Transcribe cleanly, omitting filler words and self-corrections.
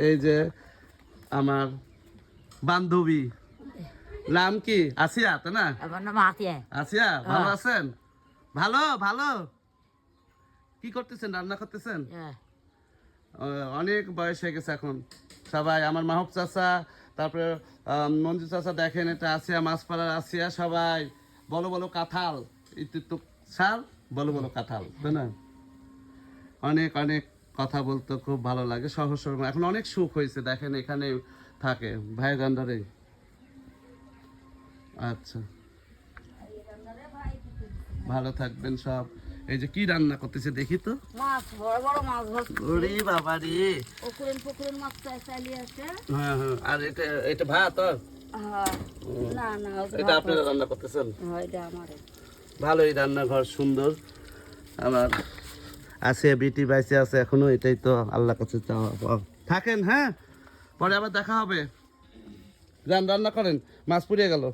এই যে আমার বান্ধবী, নাম কি? আসিয়া, তাই না? আমার নাম আসিয়া। আসিয়া, ভালো আছেন? ভালো ভালো। কি করতেছেন? রান্না করতেছেন? অনেক বয়স হয়ে গেছে এখন। সবাই আমার মাহবুব চাচা, তারপরে মঞ্জু চাচা, দেখেন এটা আসিয়া, মাছপাড়ার আসিয়া। সবাই বলো বলো কাঁঠাল, একটু সার, বলো বলো কাঁঠাল, তাই না? অনেক অনেক কথা বলতে খুব ভালো লাগে, সহজ সরল। এখন অনেক সুখ হয়েছে, দেখেন এখানে থাকে ভাই গান্ডারে। আচ্ছা, ভালো থাকবেন সব। এই যে কি রান্না করতেছে দেখি তো। মাছ, বড় বড় মাছ ধরছে। ওরে বাবা রে। পুকুরের পুকুরের মাছ চালিয়ে আছে। হ্যাঁ হ্যাঁ, আর এটা এটা ভাত? না না, এটা আপনারা রান্না করতেছেন? এটা আমার। ভালোই রান্নাঘর সুন্দর। আমার আছে বিটি বাইসে আছে এখনো, এটাই তো আল্লাহ কাছে চাওয়া পাওয়া। থাকেন, হ্যাঁ, পরে আবার দেখা হবে। রান্না করেন, মাছ পুড়িয়ে গেল।